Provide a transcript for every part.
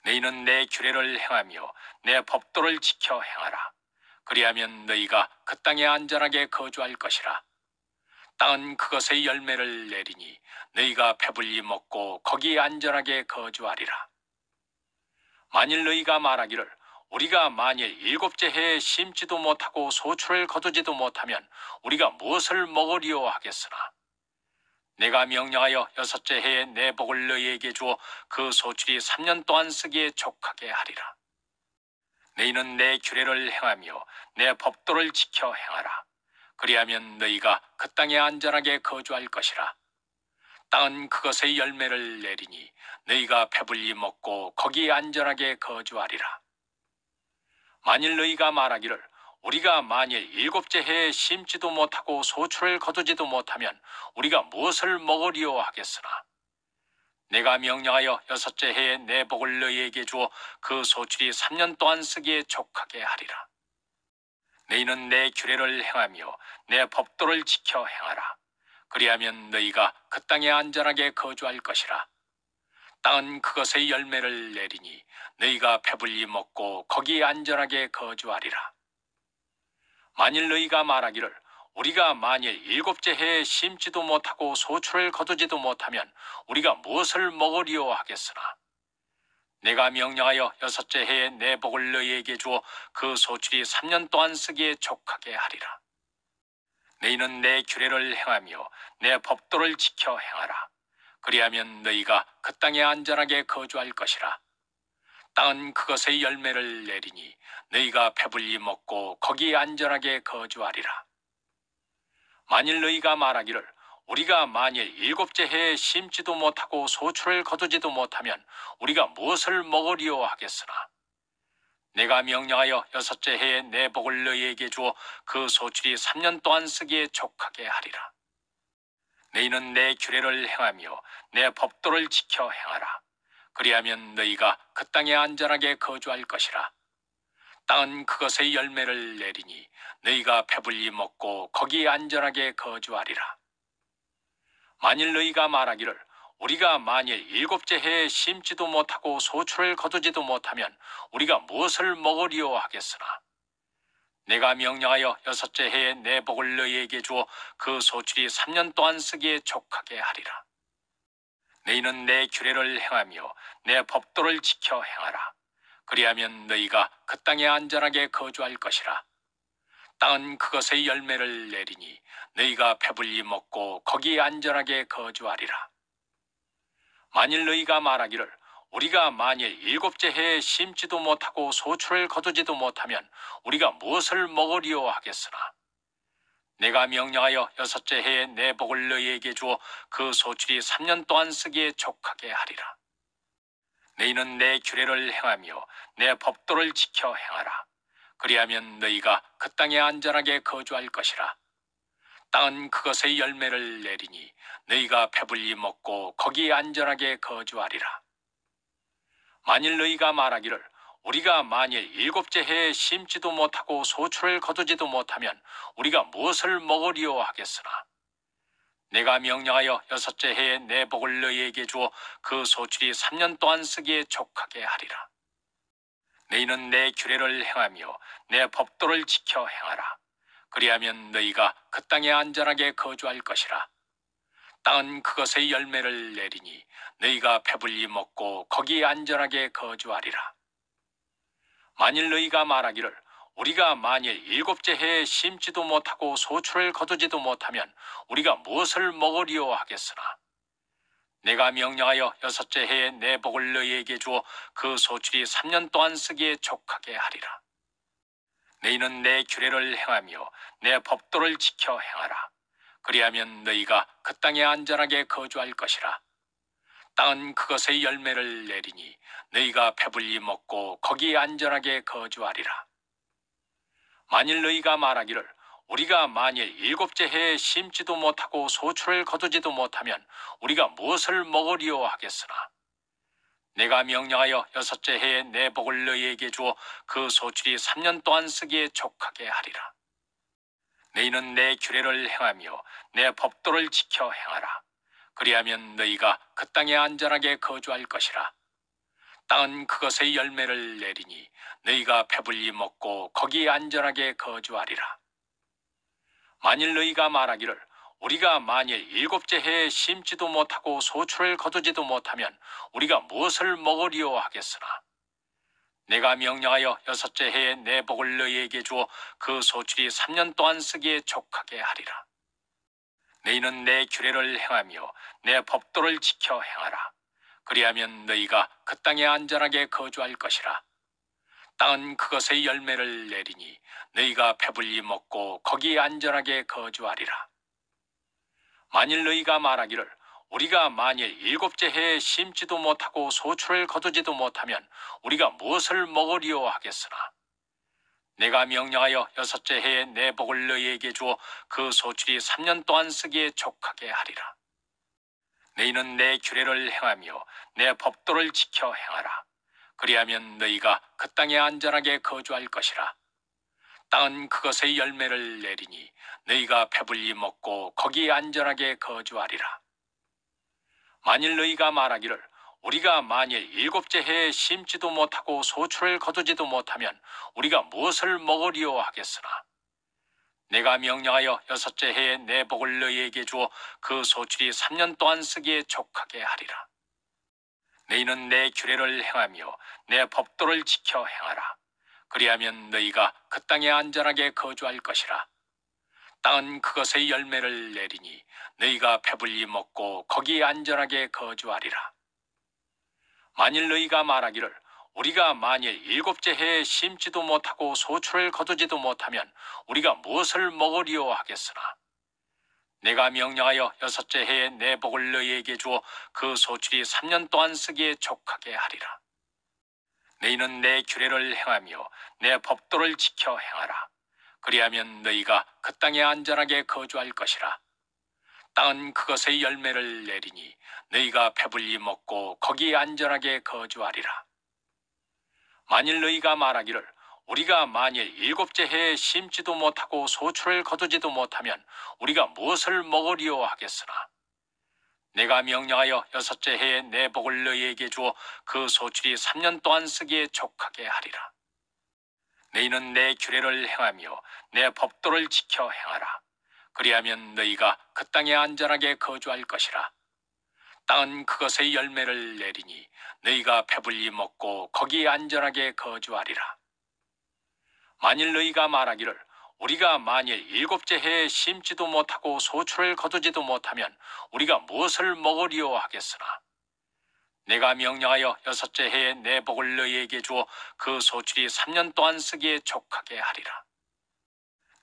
너희는 내 규례를 행하며 내 법도를 지켜 행하라. 그리하면 너희가 그 땅에 안전하게 거주할 것이라. 땅은 그것의 열매를 내리니 너희가 배불리 먹고 거기에 안전하게 거주하리라. 만일 너희가 말하기를 우리가 만일 일곱째 해에 심지도 못하고 소출을 거두지도 못하면 우리가 무엇을 먹으리요 하겠으나, 내가 명령하여 여섯째 해에 내 복을 너희에게 주어 그 소출이 3년 동안 쓰기에 족하게 하리라. 너희는 내 규례를 행하며 내 법도를 지켜 행하라. 그리하면 너희가 그 땅에 안전하게 거주할 것이라. 땅은 그것의 열매를 내리니 너희가 배불리 먹고 거기에 안전하게 거주하리라. 만일 너희가 말하기를 우리가 만일 일곱째 해에 심지도 못하고 소출을 거두지도 못하면 우리가 무엇을 먹으리요 하겠으나, 내가 명령하여 여섯째 해에 내 복을 너희에게 주어 그 소출이 3년 동안 쓰기에 족하게 하리라. 너희는 내 규례를 행하며 내 법도를 지켜 행하라. 그리하면 너희가 그 땅에 안전하게 거주할 것이라. 땅은 그것의 열매를 내리니 너희가 배불리 먹고 거기에 안전하게 거주하리라. 만일 너희가 말하기를 우리가 만일 일곱째 해에 심지도 못하고 소출을 거두지도 못하면 우리가 무엇을 먹으리요 하겠으나, 내가 명령하여 여섯째 해에 내 복을 너희에게 주어 그 소출이 3년 동안 쓰기에 족하게 하리라. 너희는 내 규례를 행하며 내 법도를 지켜 행하라. 그리하면 너희가 그 땅에 안전하게 거주할 것이라. 땅은 그것의 열매를 내리니 너희가 배불리 먹고 거기에 안전하게 거주하리라. 만일 너희가 말하기를 우리가 만일 일곱째 해에 심지도 못하고 소출을 거두지도 못하면 우리가 무엇을 먹으리요 하겠으나, 내가 명령하여 여섯째 해에 내 복을 너희에게 주어 그 소출이 3년 동안 쓰기에 족하게 하리라. 너희는 내 규례를 행하며 내 법도를 지켜 행하라. 그리하면 너희가 그 땅에 안전하게 거주할 것이라. 땅은 그것의 열매를 내리니 너희가 배불리 먹고 거기에 안전하게 거주하리라. 만일 너희가 말하기를 우리가 만일 일곱째 해에 심지도 못하고 소출을 거두지도 못하면 우리가 무엇을 먹으리요 하겠으나, 내가 명령하여 여섯째 해에 내 복을 너희에게 주어 그 소출이 3년 동안 쓰기에 족하게 하리라. 너희는 내 규례를 행하며 내 법도를 지켜 행하라. 그리하면 너희가 그 땅에 안전하게 거주할 것이라. 땅은 그것의 열매를 내리니 너희가 배불리 먹고 거기에 안전하게 거주하리라. 만일 너희가 말하기를 우리가 만일 일곱째 해에 심지도 못하고 소출을 거두지도 못하면 우리가 무엇을 먹으리요 하겠으나, 내가 명령하여 여섯째 해에 내 복을 너희에게 주어 그 소출이 3년 동안 쓰기에 족하게 하리라. 너희는 내 규례를 행하며 내 법도를 지켜 행하라. 그리하면 너희가 그 땅에 안전하게 거주할 것이라. 땅은 그것의 열매를 내리니 너희가 배불리 먹고 거기에 안전하게 거주하리라. 만일 너희가 말하기를 우리가 만일 일곱째 해에 심지도 못하고 소출을 거두지도 못하면 우리가 무엇을 먹으리요 하겠으나, 내가 명령하여 여섯째 해에 내 복을 너희에게 주어 그 소출이 3년 동안 쓰기에 족하게 하리라. 너희는 내 규례를 행하며 내 법도를 지켜 행하라. 그리하면 너희가 그 땅에 안전하게 거주할 것이라. 땅은 그것의 열매를 내리니 너희가 배불리 먹고 거기에 안전하게 거주하리라. 만일 너희가 말하기를 우리가 만일 일곱째 해에 심지도 못하고 소출을 거두지도 못하면 우리가 무엇을 먹으리요 하겠으나, 내가 명령하여 여섯째 해에 내 복을 너희에게 주어 그 소출이 3년 동안 쓰기에 족하게 하리라. 너희는 내 규례를 행하며 내 법도를 지켜 행하라. 그리하면 너희가 그 땅에 안전하게 거주할 것이라. 땅은 그것의 열매를 내리니 너희가 배불리 먹고 거기에 안전하게 거주하리라. 만일 너희가 말하기를 우리가 만일 일곱째 해에 심지도 못하고 소출을 거두지도 못하면 우리가 무엇을 먹으리요 하겠으나, 내가 명령하여 여섯째 해에 내 복을 너희에게 주어 그 소출이 3년 동안 쓰기에 족하게 하리라. 너희는 내 규례를 행하며 내 법도를 지켜 행하라. 그리하면 너희가 그 땅에 안전하게 거주할 것이라. 땅은 그것의 열매를 내리니 너희가 배불리 먹고 거기에 안전하게 거주하리라. 만일 너희가 말하기를 우리가 만일 일곱째 해에 심지도 못하고 소출을 거두지도 못하면 우리가 무엇을 먹으리요 하겠으나 내가 명령하여 여섯째 해에 내 복을 너희에게 주어 그 소출이 3년 동안 쓰기에 족하게 하리라. 너희는 내 규례를 행하며 내 법도를 지켜 행하라. 그리하면 너희가 그 땅에 안전하게 거주할 것이라. 땅은 그것의 열매를 내리니 너희가 배불리 먹고 거기에 안전하게 거주하리라. 만일 너희가 말하기를 우리가 만일 일곱째 해에 심지도 못하고 소출을 거두지도 못하면 우리가 무엇을 먹으리요 하겠으나 내가 명령하여 여섯째 해에 내 복을 너희에게 주어 그 소출이 3년 동안 쓰기에 족하게 하리라. 너희는 내 규례를 행하며 내 법도를 지켜 행하라. 그리하면 너희가 그 땅에 안전하게 거주할 것이라. 땅은 그것의 열매를 내리니 너희가 배불리 먹고 거기에 안전하게 거주하리라. 만일 너희가 말하기를 우리가 만일 일곱째 해에 심지도 못하고 소출을 거두지도 못하면 우리가 무엇을 먹으리요 하겠으나 내가 명령하여 여섯째 해에 내 복을 너희에게 주어 그 소출이 3년 동안 쓰기에 족하게 하리라. 너희는 내 규례를 행하며 내 법도를 지켜 행하라. 그리하면 너희가 그 땅에 안전하게 거주할 것이라. 땅은 그것의 열매를 내리니 너희가 배불리 먹고 거기에 안전하게 거주하리라. 만일 너희가 말하기를 우리가 만일 일곱째 해에 심지도 못하고 소출을 거두지도 못하면 우리가 무엇을 먹으리요 하겠으나 내가 명령하여 여섯째 해에 내 복을 너희에게 주어 그 소출이 3년 동안 쓰기에 족하게 하리라. 너희는 내 규례를 행하며 내 법도를 지켜 행하라. 그리하면 너희가 그 땅에 안전하게 거주할 것이라. 땅은 그것의 열매를 내리니 너희가 배불리 먹고 거기에 안전하게 거주하리라. 만일 너희가 말하기를 우리가 만일 일곱째 해에 심지도 못하고 소출을 거두지도 못하면 우리가 무엇을 먹으리요 하겠으나 내가 명령하여 여섯째 해에 내 복을 너희에게 주어 그 소출이 3년 동안 쓰기에 족하게 하리라. 너희는 내 규례를 행하며 내 법도를 지켜 행하라. 그리하면 너희가 그 땅에 안전하게 거주할 것이라. 땅은 그것의 열매를 내리니 너희가 배불리 먹고 거기에 안전하게 거주하리라. 만일 너희가 말하기를 우리가 만일 일곱째 해에 심지도 못하고 소출을 거두지도 못하면 우리가 무엇을 먹으리요 하겠으나 내가 명령하여 여섯째 해에 내 복을 너희에게 주어 그 소출이 3년 동안 쓰기에 족하게 하리라.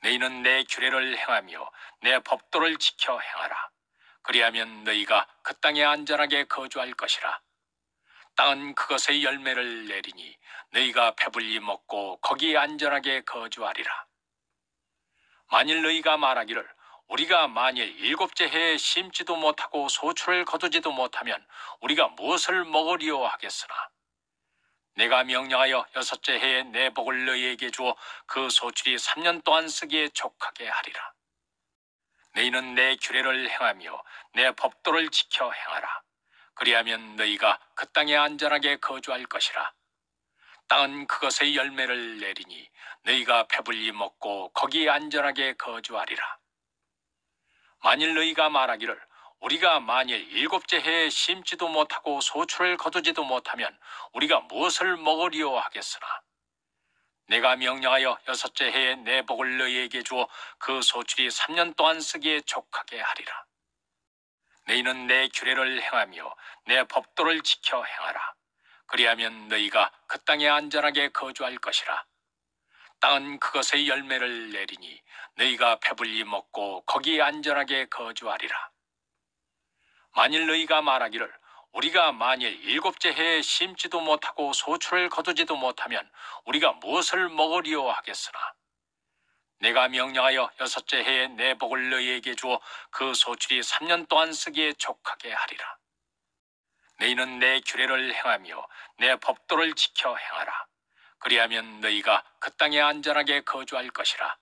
너희는 내 규례를 행하며 내 법도를 지켜 행하라. 그리하면 너희가 그 땅에 안전하게 거주할 것이라. 땅은 그것의 열매를 내리니 너희가 배불리 먹고 거기에 안전하게 거주하리라. 만일 너희가 말하기를 우리가 만일 일곱째 해에 심지도 못하고 소출을 거두지도 못하면 우리가 무엇을 먹으리요 하겠으나 내가 명령하여 여섯째 해에 내 복을 너희에게 주어 그 소출이 3년 동안 쓰기에 족하게 하리라. 너희는 내 규례를 행하며 내 법도를 지켜 행하라. 그리하면 너희가 그 땅에 안전하게 거주할 것이라. 땅은 그것의 열매를 내리니 너희가 배불리 먹고 거기에 안전하게 거주하리라. 만일 너희가 말하기를 우리가 만일 일곱째 해에 심지도 못하고 소출을 거두지도 못하면 우리가 무엇을 먹으리요 하겠으나 내가 명령하여 여섯째 해에 내 복을 너희에게 주어 그 소출이 3년 동안 쓰기에 족하게 하리라. 너희는 내 규례를 행하며 내 법도를 지켜 행하라. 그리하면 너희가 그 땅에 안전하게 거주할 것이라. 땅은 그것의 열매를 내리니 너희가 배불리 먹고 거기에 안전하게 거주하리라. 만일 너희가 말하기를 우리가 만일 일곱째 해에 심지도 못하고 소출을 거두지도 못하면 우리가 무엇을 먹으리요 하겠으나 내가 명령하여 여섯째 해에 내 복을 너희에게 주어 그 소출이 3년 동안 쓰기에 족하게 하리라. 너희는 내 규례를 행하며 내 법도를 지켜 행하라. 그리하면 너희가 그 땅에 안전하게 거주할 것이라.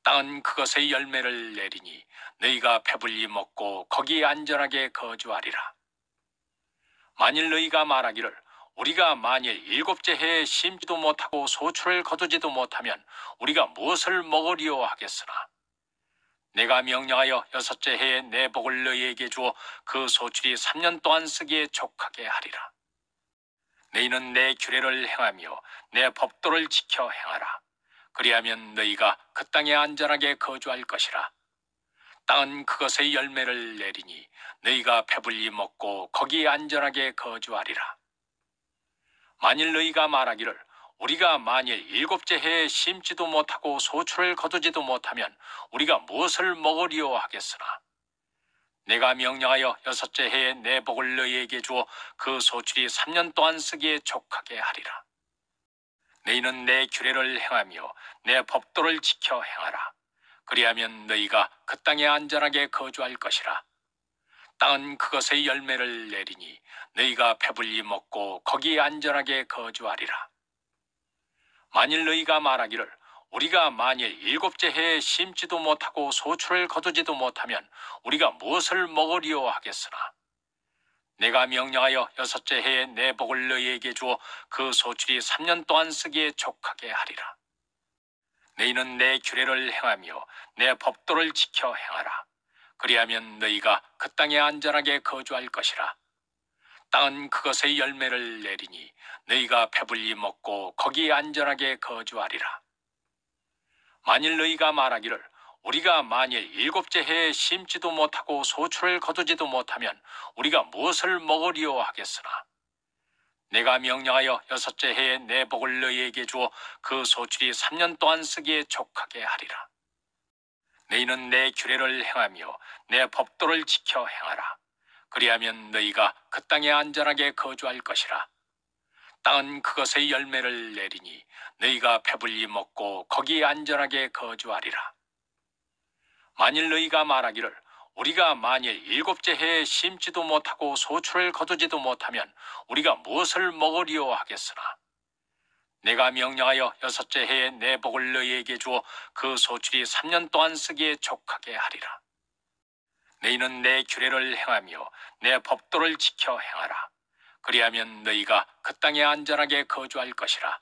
땅은 그것의 열매를 내리니 너희가 배불리 먹고 거기에 안전하게 거주하리라. 만일 너희가 말하기를 우리가 만일 일곱째 해에 심지도 못하고 소출을 거두지도 못하면 우리가 무엇을 먹으리요 하겠으나 내가 명령하여 여섯째 해에 내 복을 너희에게 주어 그 소출이 3년 동안 쓰기에 족하게 하리라. 너희는 내 규례를 행하며 내 법도를 지켜 행하라. 그리하면 너희가 그 땅에 안전하게 거주할 것이라. 땅은 그것의 열매를 내리니 너희가 배불리 먹고 거기에 안전하게 거주하리라. 만일 너희가 말하기를 우리가 만일 일곱째 해에 심지도 못하고 소출을 거두지도 못하면 우리가 무엇을 먹으리요 하겠으나 내가 명령하여 여섯째 해에 내 복을 너희에게 주어 그 소출이 3년 동안 쓰기에 족하게 하리라. 너희는 내 규례를 행하며 내 법도를 지켜 행하라. 그리하면 너희가 그 땅에 안전하게 거주할 것이라. 땅은 그것의 열매를 내리니 너희가 배불리 먹고 거기에 안전하게 거주하리라. 만일 너희가 말하기를 우리가 만일 일곱째 해에 심지도 못하고 소출을 거두지도 못하면 우리가 무엇을 먹으리요 하겠으나 내가 명령하여 여섯째 해에 내 복을 너희에게 주어 그 소출이 3년 동안 쓰기에 족하게 하리라. 너희는 내 규례를 행하며 내 법도를 지켜 행하라. 그리하면 너희가 그 땅에 안전하게 거주할 것이라. 땅은 그것의 열매를 내리니 너희가 배불리 먹고 거기에 안전하게 거주하리라. 만일 너희가 말하기를 우리가 만일 일곱째 해에 심지도 못하고 소출을 거두지도 못하면 우리가 무엇을 먹으리요 하겠으나 내가 명령하여 여섯째 해에 내 복을 너희에게 주어 그 소출이 3년 동안 쓰기에 족하게 하리라. 너희는 내 규례를 행하며 내 법도를 지켜 행하라. 그리하면 너희가 그 땅에 안전하게 거주할 것이라. 땅은 그것의 열매를 내리니 너희가 배불리 먹고 거기에 안전하게 거주하리라. 만일 너희가 말하기를 우리가 만일 일곱째 해에 심지도 못하고 소출을 거두지도 못하면 우리가 무엇을 먹으리요 하겠으나 내가 명령하여 여섯째 해에 내 복을 너희에게 주어 그 소출이 3년 동안 쓰기에 족하게 하리라. 너희는 내 규례를 행하며 내 법도를 지켜 행하라. 그리하면 너희가 그 땅에 안전하게 거주할 것이라.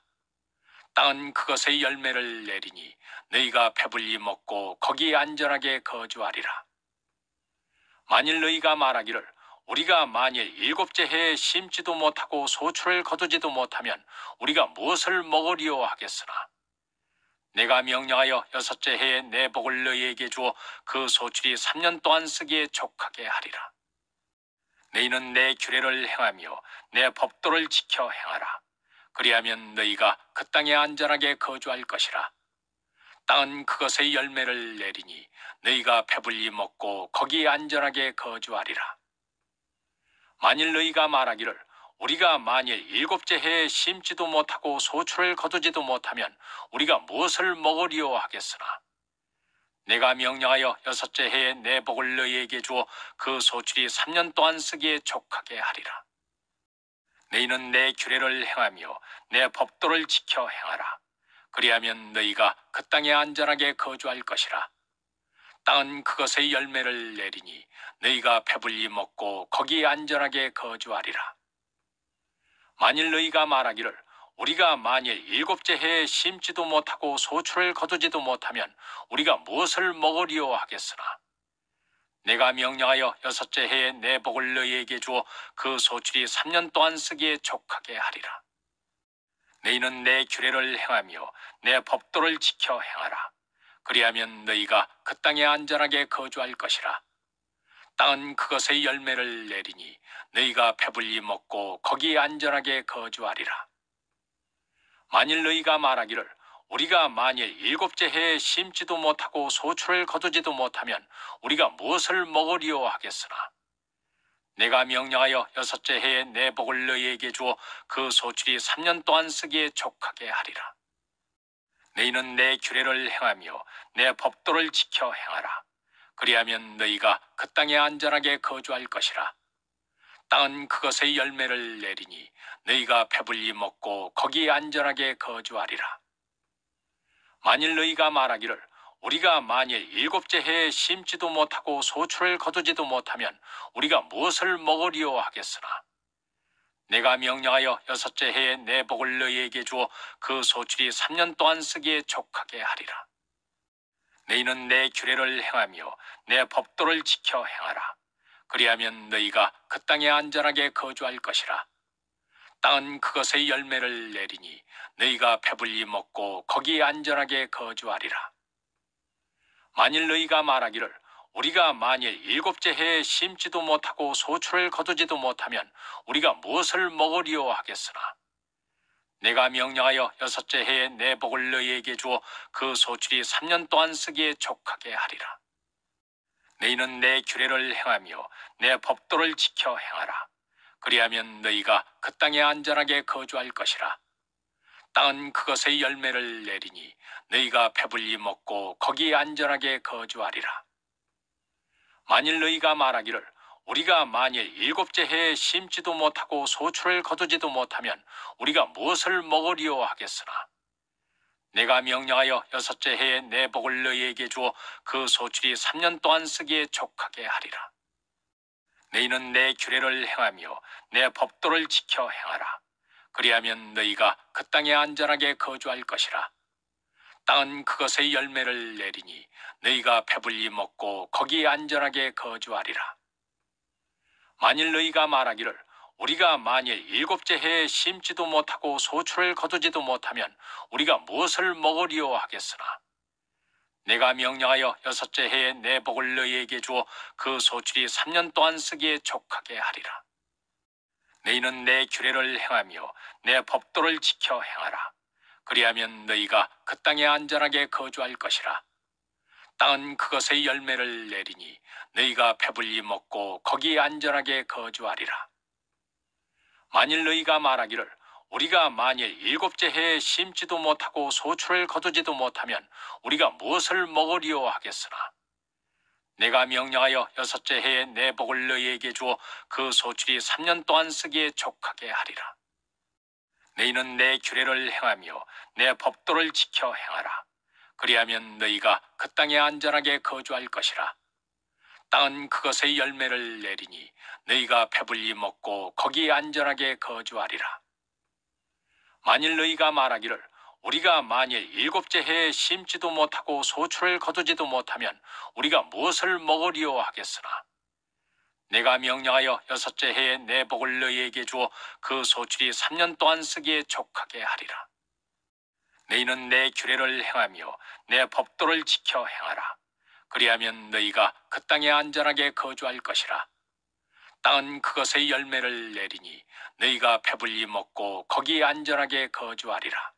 땅은 그것의 열매를 내리니 너희가 배불리 먹고 거기에 안전하게 거주하리라. 만일 너희가 말하기를 우리가 만일 일곱째 해에 심지도 못하고 소출을 거두지도 못하면 우리가 무엇을 먹으리요 하겠으나 내가 명령하여 여섯째 해에 내 복을 너희에게 주어 그 소출이 3년 동안 쓰기에 족하게 하리라. 너희는 내 규례를 행하며 내 법도를 지켜 행하라. 그리하면 너희가 그 땅에 안전하게 거주할 것이라. 땅은 그것의 열매를 내리니 너희가 배불리 먹고 거기에 안전하게 거주하리라. 만일 너희가 말하기를 우리가 만일 일곱째 해에 심지도 못하고 소출을 거두지도 못하면 우리가 무엇을 먹으리요 하겠으나 내가 명령하여 여섯째 해에 내 복을 너희에게 주어 그 소출이 3년 동안 쓰기에 족하게 하리라. 너희는 내 규례를 행하며 내 법도를 지켜 행하라. 그리하면 너희가 그 땅에 안전하게 거주할 것이라. 땅은 그것의 열매를 내리니 너희가 배불리 먹고 거기에 안전하게 거주하리라. 만일 너희가 말하기를 우리가 만일 일곱째 해에 심지도 못하고 소출을 거두지도 못하면 우리가 무엇을 먹으리요 하겠으나 내가 명령하여 여섯째 해에 내 복을 너희에게 주어 그 소출이 3년 동안 쓰기에 족하게 하리라. 너희는 내 규례를 행하며 내 법도를 지켜 행하라. 그리하면 너희가 그 땅에 안전하게 거주할 것이라. 땅은 그것의 열매를 내리니 너희가 배불리 먹고 거기에 안전하게 거주하리라. 만일 너희가 말하기를 우리가 만일 일곱째 해에 심지도 못하고 소출을 거두지도 못하면 우리가 무엇을 먹으리요 하겠으나 내가 명령하여 여섯째 해에 내 복을 너희에게 주어 그 소출이 3년 동안 쓰기에 족하게 하리라. 너희는 내 규례를 행하며 내 법도를 지켜 행하라. 그리하면 너희가 그 땅에 안전하게 거주할 것이라. 땅은 그것의 열매를 내리니 너희가 배불리 먹고 거기에 안전하게 거주하리라. 만일 너희가 말하기를 우리가 만일 일곱째 해에 심지도 못하고 소출을 거두지도 못하면 우리가 무엇을 먹으리요 하겠으나 내가 명령하여 여섯째 해에 내 복을 너희에게 주어 그 소출이 3년 동안 쓰기에 족하게 하리라. 너희는 내 규례를 행하며 내 법도를 지켜 행하라. 그리하면 너희가 그 땅에 안전하게 거주할 것이라. 땅은 그것의 열매를 내리니 너희가 배불리 먹고 거기에 안전하게 거주하리라. 만일 너희가 말하기를 우리가 만일 일곱째 해에 심지도 못하고 소출을 거두지도 못하면 우리가 무엇을 먹으리요 하겠으나 내가 명령하여 여섯째 해에 내 복을 너희에게 주어 그 소출이 3년 동안 쓰기에 족하게 하리라. 너희는 내 규례를 행하며 내 법도를 지켜 행하라. 그리하면 너희가 그 땅에 안전하게 거주할 것이라. 땅은 그것의 열매를 내리니 너희가 배불리 먹고 거기에 안전하게 거주하리라. 만일 너희가 말하기를 우리가 만일 일곱째 해에 심지도 못하고 소출을 거두지도 못하면 우리가 무엇을 먹으리요 하겠으나 내가 명령하여 여섯째 해에 내 복을 너희에게 주어 그 소출이 3년 동안 쓰기에 족하게 하리라. 너희는 내 규례를 행하며 내 법도를 지켜 행하라. 그리하면 너희가 그 땅에 안전하게 거주할 것이라. 땅은 그것의 열매를 내리니 너희가 배불리 먹고 거기에 안전하게 거주하리라. 만일 너희가 말하기를 우리가 만일 일곱째 해에 심지도 못하고 소출을 거두지도 못하면 우리가 무엇을 먹으리요 하겠으나 내가 명령하여 여섯째 해에 내 복을 너희에게 주어 그 소출이 3년 동안 쓰기에 족하게 하리라. 너희는 내 규례를 행하며 내 법도를 지켜 행하라. 그리하면 너희가 그 땅에 안전하게 거주할 것이라. 땅은 그것의 열매를 내리니 너희가 배불리 먹고 거기에 안전하게 거주하리라. 만일 너희가 말하기를 우리가 만일 일곱째 해에 심지도 못하고 소출을 거두지도 못하면 우리가 무엇을 먹으리요 하겠으나 내가 명령하여 여섯째 해에 내 복을 너희에게 주어 그 소출이 3년 동안 쓰기에 족하게 하리라. 너희는 내 규례를 행하며 내 법도를 지켜 행하라. 그리하면 너희가 그 땅에 안전하게 거주할 것이라. 땅은 그것의 열매를 내리니 너희가 배불리 먹고 거기에 안전하게 거주하리라. 만일 너희가 말하기를 우리가 만일 일곱째 해에 심지도 못하고 소출을 거두지도 못하면 우리가 무엇을 먹으리요 하겠으나 내가 명령하여 여섯째 해에 내 복을 너희에게 주어 그 소출이 3년 동안 쓰기에 족하게 하리라. 너희는 내 규례를 행하며 내 법도를 지켜 행하라. 그리하면 너희가 그 땅에 안전하게 거주할 것이라. 땅은 그것의 열매를 내리니 너희가 배불리 먹고 거기에 안전하게 거주하리라.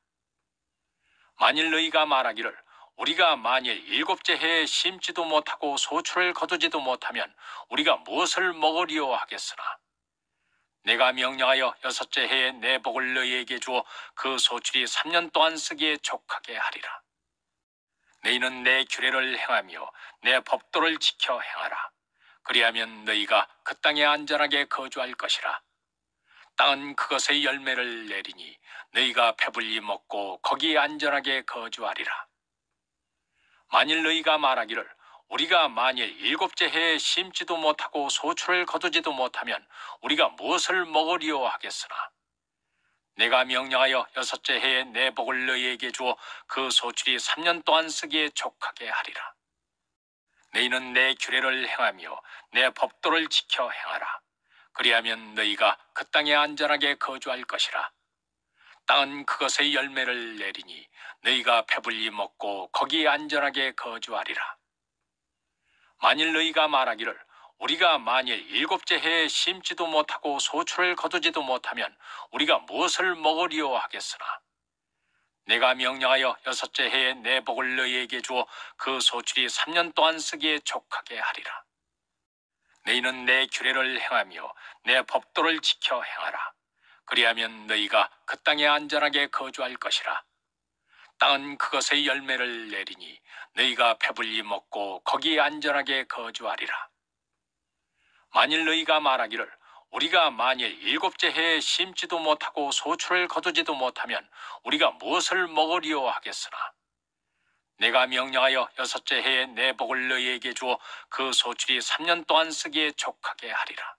만일 너희가 말하기를 우리가 만일 일곱째 해에 심지도 못하고 소출을 거두지도 못하면 우리가 무엇을 먹으리요 하겠으나 내가 명령하여 여섯째 해에 내 복을 너희에게 주어 그 소출이 3년 동안 쓰기에 족하게 하리라. 너희는 내 규례를 행하며 내 법도를 지켜 행하라. 그리하면 너희가 그 땅에 안전하게 거주할 것이라. 땅은 그것의 열매를 내리니 너희가 배불리 먹고 거기에 안전하게 거주하리라. 만일 너희가 말하기를 우리가 만일 일곱째 해에 심지도 못하고 소출을 거두지도 못하면 우리가 무엇을 먹으리요 하겠으나 내가 명령하여 여섯째 해에 내 복을 너희에게 주어 그 소출이 3년 동안 쓰기에 족하게 하리라. 너희는 내 규례를 행하며 내 법도를 지켜 행하라. 그리하면 너희가 그 땅에 안전하게 거주할 것이라. 땅은 그것의 열매를 내리니 너희가 배불리 먹고 거기에 안전하게 거주하리라. 만일 너희가 말하기를 우리가 만일 일곱째 해에 심지도 못하고 소출을 거두지도 못하면 우리가 무엇을 먹으리요 하겠으나 내가 명령하여 여섯째 해에 내 복을 너희에게 주어 그 소출이 3년 동안 쓰기에 족하게 하리라. 너희는 내 규례를 행하며 내 법도를 지켜 행하라. 그리하면 너희가 그 땅에 안전하게 거주할 것이라. 땅은 그것의 열매를 내리니 너희가 배불리 먹고 거기에 안전하게 거주하리라. 만일 너희가 말하기를 우리가 만일 일곱째 해에 심지도 못하고 소출을 거두지도 못하면 우리가 무엇을 먹으리요 하겠으나 내가 명령하여 여섯째 해에 내 복을 너희에게 주어 그 소출이 3년 동안 쓰기에 족하게 하리라.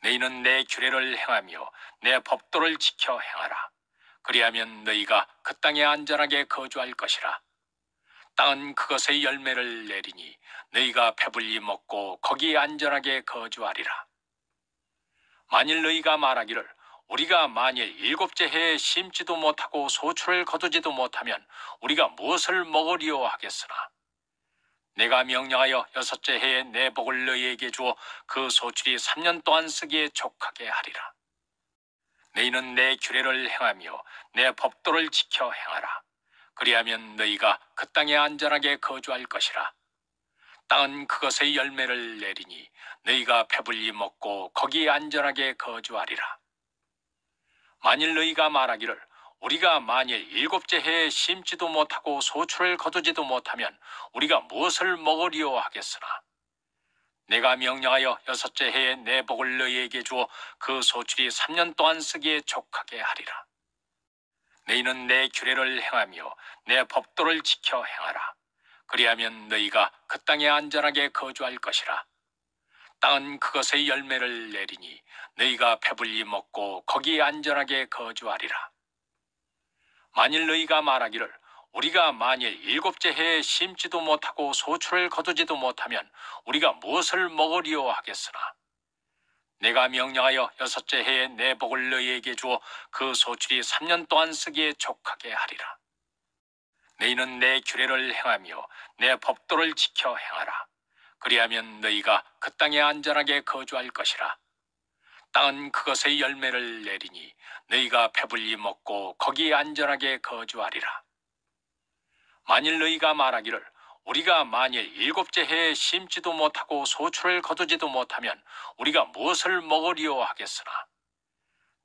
너희는 내 규례를 행하며 내 법도를 지켜 행하라. 그리하면 너희가 그 땅에 안전하게 거주할 것이라. 땅은 그것의 열매를 내리니 너희가 배불리 먹고 거기에 안전하게 거주하리라. 만일 너희가 말하기를 우리가 만일 일곱째 해에 심지도 못하고 소출을 거두지도 못하면 우리가 무엇을 먹으리요 하겠으나 내가 명령하여 여섯째 해에 내 복을 너희에게 주어 그 소출이 3년 동안 쓰기에 족하게 하리라. 너희는 내 규례를 행하며 내 법도를 지켜 행하라. 그리하면 너희가 그 땅에 안전하게 거주할 것이라. 땅은 그것의 열매를 내리니 너희가 배불리 먹고 거기에 안전하게 거주하리라. 만일 너희가 말하기를 우리가 만일 일곱째 해에 심지도 못하고 소출을 거두지도 못하면 우리가 무엇을 먹으리요 하겠으나 내가 명령하여 여섯째 해에 내 복을 너희에게 주어 그 소출이 3년 동안 쓰기에 족하게 하리라. 너희는 내 규례를 행하며 내 법도를 지켜 행하라. 그리하면 너희가 그 땅에 안전하게 거주할 것이라. 땅은 그것의 열매를 내리니 너희가 배불리 먹고 거기에 안전하게 거주하리라. 만일 너희가 말하기를 우리가 만일 일곱째 해에 심지도 못하고 소출을 거두지도 못하면 우리가 무엇을 먹으리요 하겠으나 내가 명령하여 여섯째 해에 내 복을 너희에게 주어 그 소출이 3년 동안 쓰기에 족하게 하리라. 너희는 내 규례를 행하며 내 법도를 지켜 행하라. 그리하면 너희가 그 땅에 안전하게 거주할 것이라. 땅은 그것의 열매를 내리니 너희가 배불리 먹고 거기에 안전하게 거주하리라. 만일 너희가 말하기를 우리가 만일 일곱째 해에 심지도 못하고 소출을 거두지도 못하면 우리가 무엇을 먹으리요 하겠으나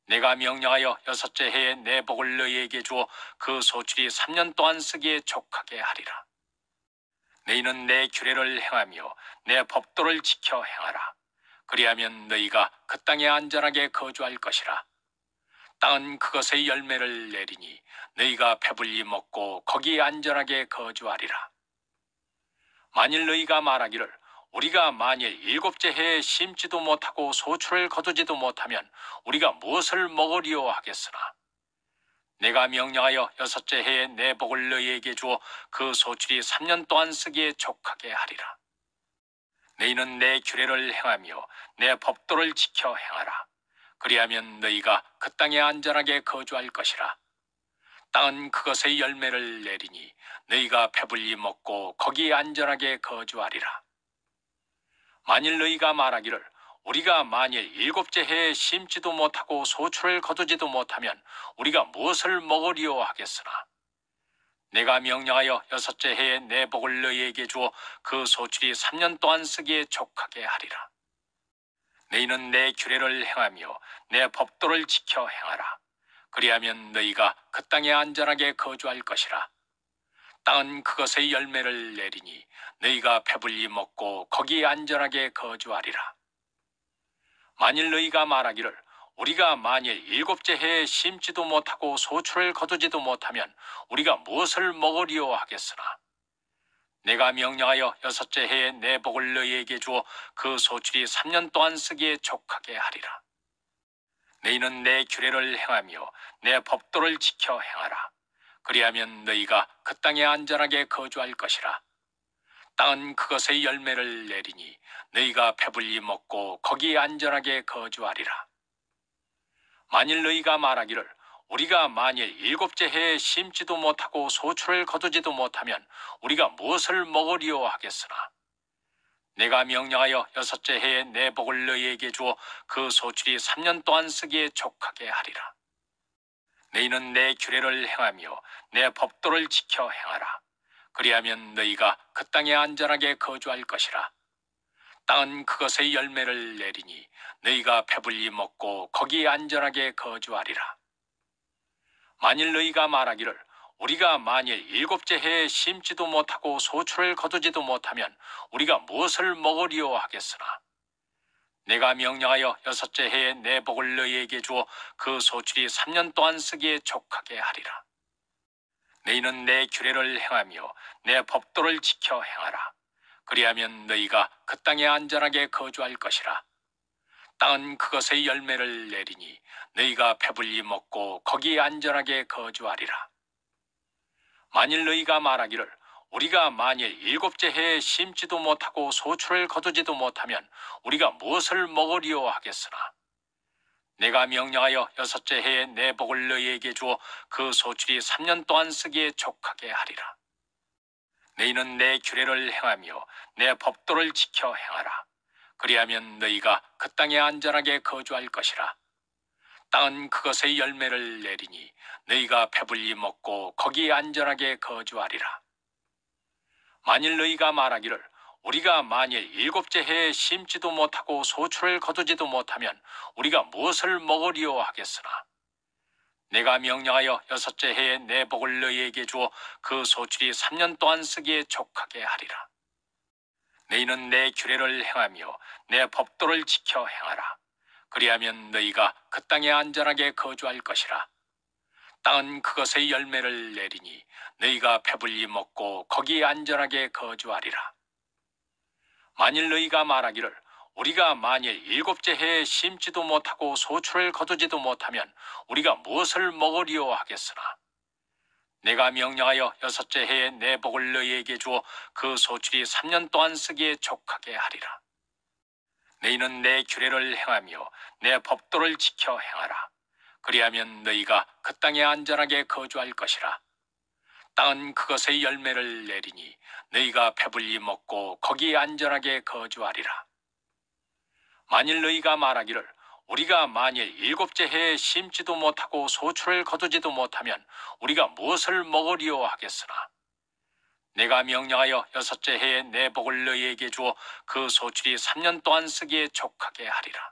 내가 명령하여 여섯째 해에 내 복을 너희에게 주어 그 소출이 3년 동안 쓰기에 족하게 하리라. 너희는 내 규례를 행하며 내 법도를 지켜 행하라. 그리하면 너희가 그 땅에 안전하게 거주할 것이라. 땅은 그것의 열매를 내리니 너희가 배불리 먹고 거기에 안전하게 거주하리라. 만일 너희가 말하기를 우리가 만일 일곱째 해에 심지도 못하고 소출을 거두지도 못하면 우리가 무엇을 먹으리요 하겠으나 내가 명령하여 여섯째 해에 내 복을 너희에게 주어 그 소출이 3년 동안 쓰기에 족하게 하리라. 너희는 내 규례를 행하며 내 법도를 지켜 행하라. 그리하면 너희가 그 땅에 안전하게 거주할 것이라. 땅은 그것의 열매를 내리니 너희가 배불리 먹고 거기에 안전하게 거주하리라. 만일 너희가 말하기를 우리가 만일 일곱째 해에 심지도 못하고 소출을 거두지도 못하면 우리가 무엇을 먹으리요 하겠으나 내가 명령하여 여섯째 해에 내 복을 너희에게 주어 그 소출이 3년 동안 쓰기에 족하게 하리라. 너희는 내 규례를 행하며 내 법도를 지켜 행하라. 그리하면 너희가 그 땅에 안전하게 거주할 것이라. 땅은 그것의 열매를 내리니 너희가 배불리 먹고 거기에 안전하게 거주하리라. 만일 너희가 말하기를 우리가 만일 일곱째 해에 심지도 못하고 소출을 거두지도 못하면 우리가 무엇을 먹으리요 하겠으나 내가 명령하여 여섯째 해에 내 복을 너희에게 주어 그 소출이 3년 동안 쓰기에 족하게 하리라. 너희는 내 규례를 행하며 내 법도를 지켜 행하라. 그리하면 너희가 그 땅에 안전하게 거주할 것이라. 땅은 그것의 열매를 내리니 너희가 배불리 먹고 거기에 안전하게 거주하리라. 만일 너희가 말하기를 우리가 만일 일곱째 해에 심지도 못하고 소출을 거두지도 못하면 우리가 무엇을 먹으리요 하겠으나 내가 명령하여 여섯째 해에 내 복을 너희에게 주어 그 소출이 3년 동안 쓰기에 족하게 하리라. 너희는 내 규례를 행하며 내 법도를 지켜 행하라. 그리하면 너희가 그 땅에 안전하게 거주할 것이라. 땅은 그것의 열매를 내리니 너희가 배불리 먹고 거기에 안전하게 거주하리라. 만일 너희가 말하기를 우리가 만일 일곱째 해에 심지도 못하고 소출을 거두지도 못하면 우리가 무엇을 먹으리요 하겠으나 내가 명령하여 여섯째 해에 내 복을 너희에게 주어 그 소출이 3년 동안 쓰기에 족하게 하리라. 너희는 내 규례를 행하며 내 법도를 지켜 행하라. 그리하면 너희가 그 땅에 안전하게 거주할 것이라. 땅은 그것의 열매를 내리니 너희가 배불리 먹고 거기에 안전하게 거주하리라. 만일 너희가 말하기를 우리가 만일 일곱째 해에 심지도 못하고 소출을 거두지도 못하면 우리가 무엇을 먹으리요 하겠으나 내가 명령하여 여섯째 해에 내 복을 너희에게 주어 그 소출이 3년 동안 쓰기에 족하게 하리라. 너희는 내 규례를 행하며 내 법도를 지켜 행하라. 그리하면 너희가 그 땅에 안전하게 거주할 것이라. 땅은 그것의 열매를 내리니 너희가 배불리 먹고 거기에 안전하게 거주하리라. 만일 너희가 말하기를 우리가 만일 일곱째 해에 심지도 못하고 소출을 거두지도 못하면 우리가 무엇을 먹으리요 하겠으나 내가 명령하여 여섯째 해에 내 복을 너희에게 주어 그 소출이 3년 동안 쓰기에 족하게 하리라. 너희는 내 규례를 행하며 내 법도를 지켜 행하라. 그리하면 너희가 그 땅에 안전하게 거주할 것이라. 땅은 그것의 열매를 내리니 너희가 배불리 먹고 거기에 안전하게 거주하리라. 만일 너희가 말하기를 우리가 만일 일곱째 해에 심지도 못하고 소출을 거두지도 못하면 우리가 무엇을 먹으리요 하겠으나 내가 명령하여 여섯째 해에 내 복을 너희에게 주어 그 소출이 3년 동안 쓰기에 족하게 하리라. 너희는 내 규례를 행하며 내 법도를 지켜 행하라. 그리하면 너희가 그 땅에 안전하게 거주할 것이라. 땅은 그것의 열매를 내리니 너희가 배불리 먹고 거기에 안전하게 거주하리라. 만일 너희가 말하기를 우리가 만일 일곱째 해에 심지도 못하고 소출을 거두지도 못하면 우리가 무엇을 먹으리요 하겠으나 내가 명령하여 여섯째 해에 내 복을 너희에게 주어 그 소출이 3년 동안 쓰기에 족하게 하리라.